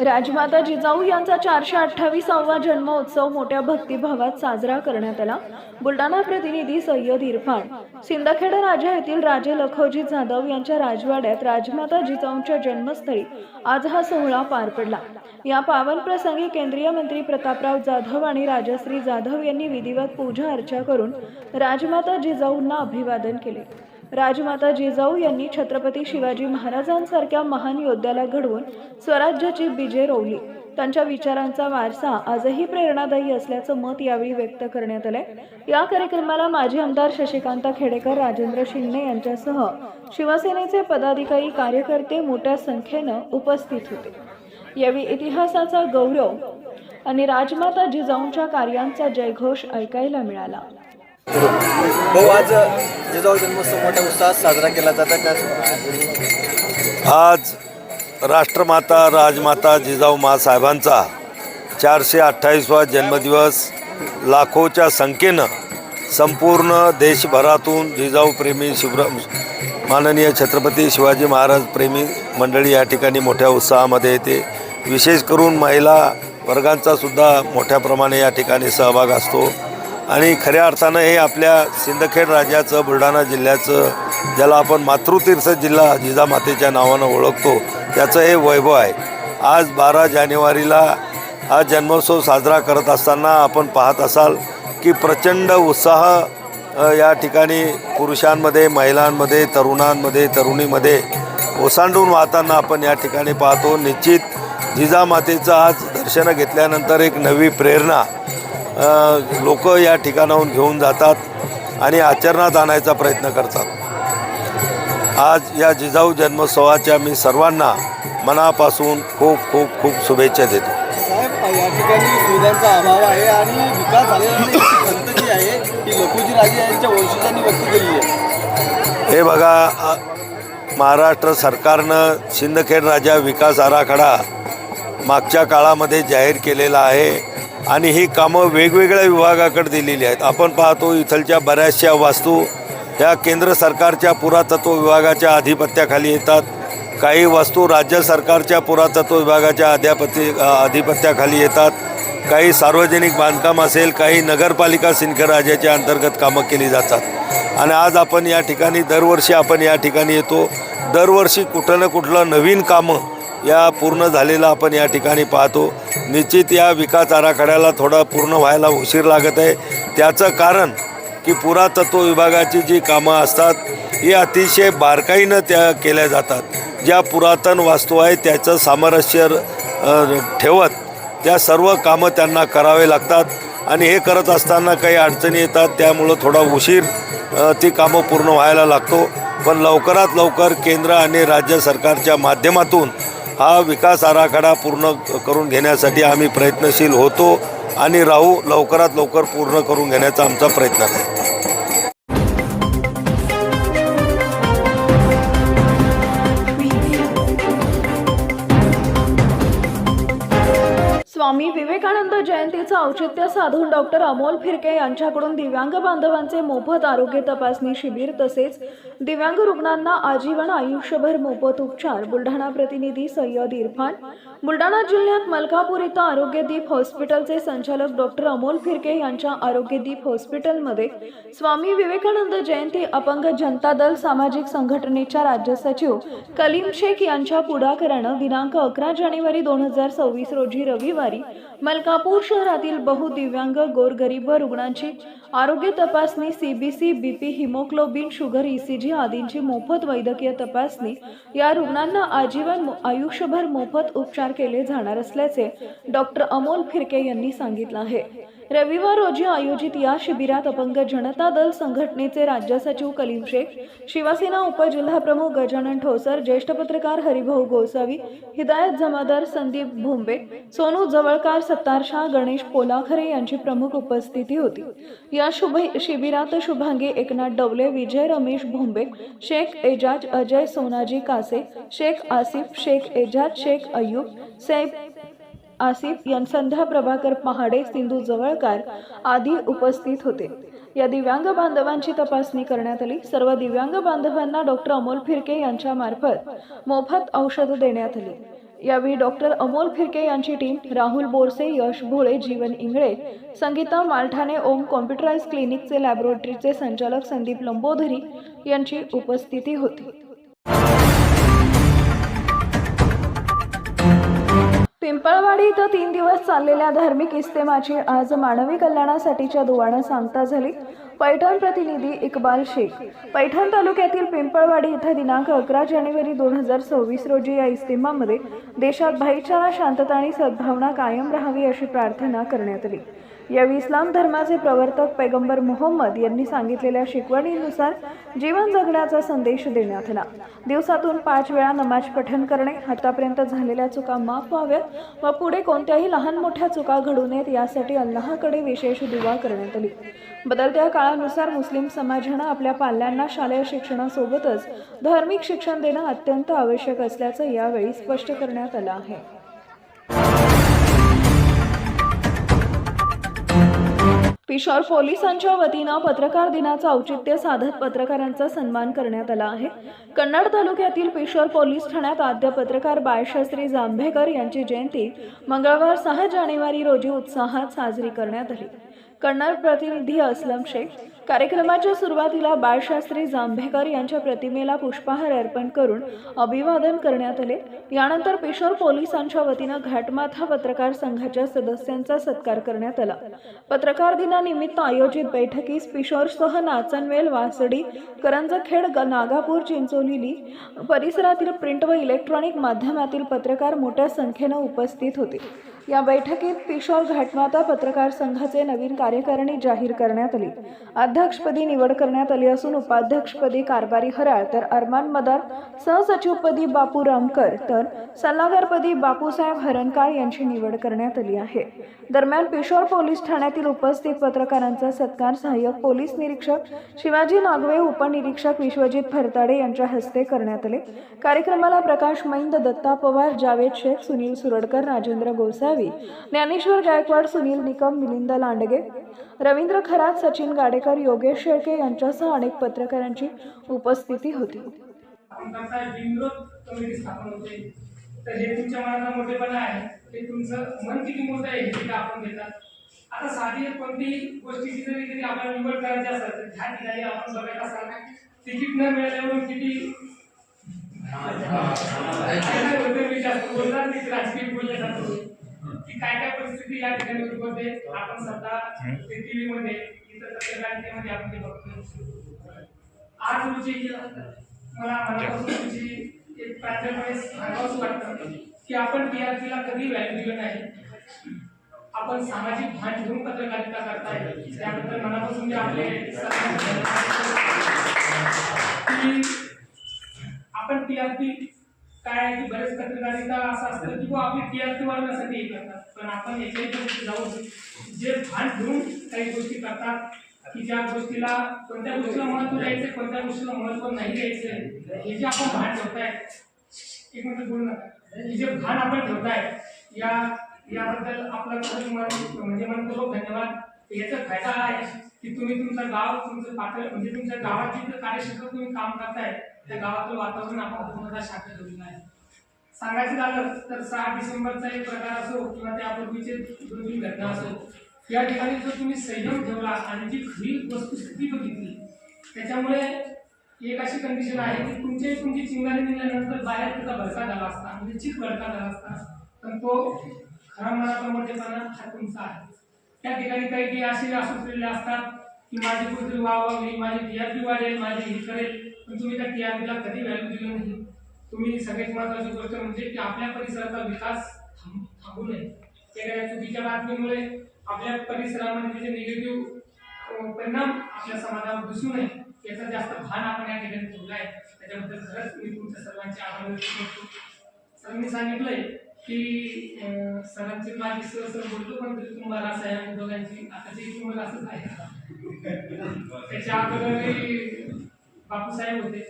राजमाता जिजाऊ यांचा 428वा जन्मोत्सव मोठ्या भक्तिभावात साजरा करण्यात आला। बुलढाणा प्रतिनिधी सय्यद इरफान। सिंदखेड राजा येथील राजे लखोजी जाधव यांच्या राजवाड्यात राजमाता जिजाऊंच्या जन्मस्थळी आज हा सोहळा पार पडला। या पावन प्रसंगी केंद्रीय मंत्री प्रतापराव जाधव आणि राजश्री जाधव यांनी विधिवत पूजा अर्चा करून राजमाता जिजाऊंना अभिवादन केले। राजमाता जिजाऊ यांनी छत्रपती शिवाजी महाराजांसारख्या महान योद्ध्याला घडवून स्वराज्याची बीजे रोवली। त्यांच्या विचारांचा वारसा आजही प्रेरणादायी असल्याचं मत यावेळी व्यक्त करण्यात आले। या कार्यक्रमाला माजी आमदार शशिकांत खेडेकर, राजेंद्र शिंगणे यांच्यासह शिवसेनेचे पदाधिकारी, कार्यकर्ते मोठ्या संख्येने उपस्थित होते। यावेळी इतिहासाचा गौरव आणि राजमाता जिजाऊंच्या कार्यांचा जयघोष ऐकायला मिळाला। आज जिजाऊ जन्मोत्सव मोठ्या उत्साहात साजरा केला जातो। आज राष्ट्रमाता राजमाता जिजाऊ माँसाहेबांचा 428वा जन्मदिवस लाखोच्या संख्येनं संपूर्ण देशभरातून जिजाऊ प्रेमी माननीय छत्रपती शिवाजी महाराज प्रेमी मंडळी या ठिकाणी मोठ्या उत्साहामध्ये येते। विशेष करून महिला वर्गांचा सुद्धा मोठ्या प्रमाणे या ठिकाणी सहभाग असतो आणि खऱ्या अर्थानं हे आपल्या सिंदखेड राज्याचं, बुलढाणा जिल्ह्याचं, ज्याला आपण मातृतीर्थ जिल्हा जिजामातेच्या नावानं ओळखतो, त्याचं हे वैभव आहे। आज 12 जानेवारीला हा जन्मोत्सव साजरा करत असताना आपण पाहत असाल की प्रचंड उत्साह या ठिकाणी पुरुषांमध्ये, महिलांमध्ये, तरुणांमध्ये, तरुणीमध्ये ओसांडून वाहताना आपण या ठिकाणी पाहतो। निश्चित जिजामातेचं आज दर्शन घेतल्यानंतर एक नवी प्रेरणा लोक या ठिकाणाहून घेऊन जातात आणि आचरणात आणायचा प्रयत्न करतात। आज या जिजाऊ जन्मोत्सवाच्या मी सर्वांना मनापासून खूप खूप खूप शुभेच्छा देतो। साहेब, या ठिकाणी सुविधांचा अभाव आहे आणि विकास झालेली खंत जी आहे ती लखोजी राजे यांच्या वंशजांनी व्यक्त केलेली आहे। हे बघा, महाराष्ट्र सरकारनं सिंदखेड राजा विकास आराखडा मागच्या काळामध्ये जाहीर केलेला आहे आणि ही कामं वेगवेगळ्या विभागाकडे दिलेली आहेत। आपण पाहतो इथलच्या बऱ्याचशा वास्तू ह्या केंद्र सरकारच्या पुरातत्व विभागाच्या अधिपत्याखाली येतात, काही वास्तू राज्य सरकारच्या पुरातत्व विभागाच्या अधिपत्याखाली येतात, काही सार्वजनिक बांधकाम असेल, काही नगरपालिका सिंदखेड राजाच्या अंतर्गत कामं केली जातात। आणि आज आपण या ठिकाणी दरवर्षी आपण या ठिकाणी येतो, दरवर्षी कुठलं ना कुठलं नवीन कामं या पूर्ण झालेला आपण या ठिकाणी पाहतो। निश्चित या विकास आराखड्याला थोडा पूर्ण व्हायला उशीर लागत आहे। त्याचं कारण की पुरातत्व विभागाची जी कामं असतात ही अतिशय बारकाईनं त्या केल्या जातात। ज्या पुरातन वास्तू आहेत त्याचं सामरस्य ठेवत त्या सर्व कामं त्यांना करावे लागतात आणि हे करत असताना काही अडचणी येतात, त्यामुळं थोडा उशीर ती कामं पूर्ण व्हायला लागतो। पण लवकरात लवकर केंद्र आणि राज्य सरकारच्या माध्यमातून हा विकास आराखडा पूर्ण करून घेण्यासाठी आम्ही प्रयत्नशील होतो आणि राहू। लवकरात लवकर पूर्ण करून घेण्याचा आमचा प्रयत्न आहे। स्वामी विवेकानंद जयंतीचं औचित्य साधून डॉक्टर अमोल फिरके यांच्याकडून दिव्यांग बांधवांचे मोफत आरोग्य तपासणी शिबिर तसेच दिव्यांग रुग्णांना आजीवन आयुष्यभर मोफत उपचार। बुलढाणा प्रतिनिधी सय्यद इरफान। बुलढाणा जिल्ह्यात मलकापूर इथं आरोग्यदीप हॉस्पिटलचे संचालक डॉक्टर अमोल फिरके यांच्या आरोग्यदीप हॉस्पिटलमध्ये स्वामी विवेकानंद जयंती अपंग जनता दल सामाजिक संघटनेच्या राज्य सचिव कलीम शेख यांच्या पुढाकारानं दिनांक 11 जानेवारी 2026 रोजी रविवारी मलकापूर शहरातील बहुदिव्यांग गोरगरीब रुग्णांची आरोग्य तपासणी, CBC, BP, haemoglobin, sugar, ECG आदींची मोफत वैद्यकीय तपासणी, या रुग्णांना आजीवन आयुष्यभर मोफत उपचार केले जाणार असल्याचे डॉक्टर अमोल फिरके यांनी सांगितलं आहे। रविवार रोजी आयोजित या शिबिरात अपंग जनता दल संघटनेचे राज्य सचिव कलीम शेख, शिवसेना उपजिल्हाप्रमुख गजानन ठोसर, ज्येष्ठ पत्रकार हरिभाऊ गोसावी, हिदायत जमादार संदीप भोंबे, सोनू जवळकार, सत्तार शाह, गणेश पोलाखरे यांची प्रमुख उपस्थिती होती। या शिबिरात शुभांगी एकनाथ डवले, विजय रमेश भोंबे, शेख एजाज, अजय सोनाजी कासे, शेख आसिफ, शेख एजाज, शेख अय्यूब, सैफ आसिफ, संध्या प्रभाकर पहाडे, सिंधू जवळकार आदी उपस्थित होते। या दिव्यांग बांधवांची तपासणी करण्यात आली। सर्व दिव्यांग बांधवांना डॉक्टर अमोल फिरके यांच्या मार्फत मोफत औषध देण्यात आली। यावेळी डॉक्टर अमोल फिरके यांची टीम, राहुल बोरसे, यश भोळे, जीवन इंगळे, संगीता मालठाणे, ओम कॉम्प्युटराइज क्लिनिकचे लॅबोरेटरीचे संचालक संदीप लंबोदरी यांची उपस्थिती होती. पिंपळवाडी इथं 3 दिवस चाललेल्या धार्मिक इज्तेमाची आज मानवी कल्याणासाठीच्या दुवानं सांगता झाली. पैठण प्रतिनिधी इक्बाल शेख. पैठण तालुक्यातील पिंपळवाडी इथं दिनांक 11 जानेवारी 2026 रोजी या इज्तेमामध्ये देशात भाईचारा, शांतता आणि सद्भावना कायम राहावी अशी प्रार्थना करण्यात आली. यावेळी इस्लाम धर्माचे प्रवर्तक पैगंबर मोहम्मद यांनी सांगितलेल्या शिकवणीनुसार जीवन जगण्याचा संदेश देण्यात आला. दिवसातून 5 वेळा नमाज पठण करणे, आतापर्यंत झालेल्या चुका माफ व्हाव्यात व पुढे कोणत्याही लहान मोठ्या चुका घडू नयेत यासाठी अल्लाहकडे विशेष दुवा करण्यात आली. बदलत्या काळानुसार मुस्लिम समाजानं आपल्या पाल्यांना शालेय शिक्षणासोबतच धार्मिक शिक्षण देणं अत्यंत आवश्यक असल्याचं यावेळी स्पष्ट करण्यात आलं आहे. पिशोर पोलिसांच्या वतीनं पत्रकार दिनाचं औचित्य साधत पत्रकारांचा सन्मान करण्यात आला आहे. कन्नड तालुक्यातील पिशोर पोलीस ठाण्यात आद्य पत्रकार बाळशास्त्री जांभेकर यांची जयंती मंगळवार 6 जानेवारी रोजी उत्साहात साजरी करण्यात आली. कन्नड प्रतिनिधी असलम शेख. कार्यक्रमाच्या सुरुवातीला बाळशास्त्री जांभेकर यांच्या प्रतिमेला पुष्पहार अर्पण करून अभिवादन करण्यात आले. यानंतर पिशोर पोलिसांच्या वतीनं घाटमाथा पत्रकार संघाच्या सदस्यांचा सत्कार करण्यात आला. पत्रकार दिनानिमित्त आयोजित बैठकीस पिशोरसह नाचनवेल, वासडी, करंजखेड, नागापूर, चिंचोली परिसरातील प्रिंट व इलेक्ट्रॉनिक माध्यमातील पत्रकार मोठ्या संख्येनं उपस्थित होते. या बैठकीत पिशोर घाटमाता पत्रकार संघाचे नवीन कार्यकारिणी जाहीर करण्यात आली. अध्यक्षपदी निवड करण्यात आली असून उपाध्यक्षपदी कारभारी हराळ तर अरमान मदार, सहसचिवपदी बापू रामकर तर सल्लागारपदी बापूसाहेब हरणकाळ यांची निवड करण्यात आली आहे. दरम्यान पिशोर पोलीस ठाण्यातील उपस्थित पत्रकारांचा सत्कार सहाय्यक पोलीस निरीक्षक शिवाजी नागवे, उपनिरीक्षक विश्वजित फरताडे यांच्या हस्ते करण्यात आले. कार्यक्रमाला प्रकाश मैंद, दत्ता पवार, जावेद शेख, सुनील सुरडकर, राजेंद्र गोसावी, ज्ञानेश्वर गायकवाड, सुनील निकम, मिलिंद लांडगे, रवींद्र खरात, सचिन गाडेकर, योगेश शेळके यांच्यासह अनेक पत्रकारांची उपस्थिती होती. तर हे तुमच्या मनाचा मोठेपणा आहे, ते तुमचं मन किती मोठं आहे हे आपण घेतात. आता साधी कोणती गोष्टीची जरी कधी आपल्याला निवड करायची असेल तर ह्या ठिकाणी आपण बघत असाल तिकीट न मिळाल्यावर किती राजकीय बोलले जातो की काय परिस्थिती या ठिकाणी उद्भवते. आपण स्वतः टीव्ही मध्ये इतर पत्रकारितेमध्ये आपण ते बघतो. आज रोजी मला मनापासून तुमची एक प्रांजळपणे सांगावंच वाटतं की आपण टीआरपीला कधी व्हॅल्यू दिलं नाही. आपण सामाजिक भान ठेवून पत्रकारिता करताय त्याबद्दल मनापासून मी आपले आपण टीआरपी काय आहे की बरेच पत्रकारिता असं असतं की आपली टीआरपी वाढवण्यासाठी हे करतात, पण आपण याच्याही जाऊन जे भान ठेवून काही गोष्टी करतात की ज्या गोष्टीला कोणत्या गोष्टीला महत्व द्यायचं, कोणत्या गोष्टीला महत्व नाही द्यायचं, हे जे आपण भान ठेवताय, एक मिनिट बोलू नका, हे जे भान आपण ठेवताय याबद्दल आपला म्हणजे मनपूर्वक धन्यवाद. याचा फायदा आहे की तुम्ही तुमचं गाव, तुमचं पातळ म्हणजे तुमच्या गावात जिथं कार्यक्षेत्रात तुम्ही काम करताय त्या गावातलं वातावरण आपण पूर्णतः शांत ठेवलेलं आहे. सांगायचं झालं तर 6 डिसेंबरचा एक प्रकार असो किंवा त्यापूर्वीचे 2-3 घटना असो, या ठिकाणी जर तुम्ही संयम ठेवला आणि जी खरी वस्तुस्थिती बघितली त्याच्यामुळे एक अशी कंडिशन आहे की तुमची चिंगारी निघाल्यानंतर बाहेर त्याचा भडका झाला असता, म्हणजे चित भडका झाला असता, पण तो खरा मनाचा मोठेपणा हा तुमचा आहे. त्या ठिकाणी काही असे असुसलेले असतात की माझी कुठेतरी वाढली, माझी टीआरपी वाढेल, माझी हे करेल, पण तुम्ही त्या टीआरपीला कधी व्हॅल्यू दिली नाही. तुम्ही सगळ्यात महत्त्वाची गोष्ट म्हणजे की आपल्या परिसराचा विकास थांबू नये. एखाद्या चुकीच्या बातमीमुळे आपल्या परिसरामध्ये त्याचे निगेटिव्ह परिणाम आपल्या समाजावर दिसू नये याचा जास्त भान आपण या ठिकाणी ठेवला आहे. त्याच्याबद्दल खरंच मी तुमच्या सर्वांचे आभार व्यक्त करतो. सरांनी सांगितलंय की सरांची माझी सर बोलतो पण तुम्हाला असं आहे दोघांची आताची तुम्हाला असंच आहे. त्याच्या अगोदर बापूसाहेब होते.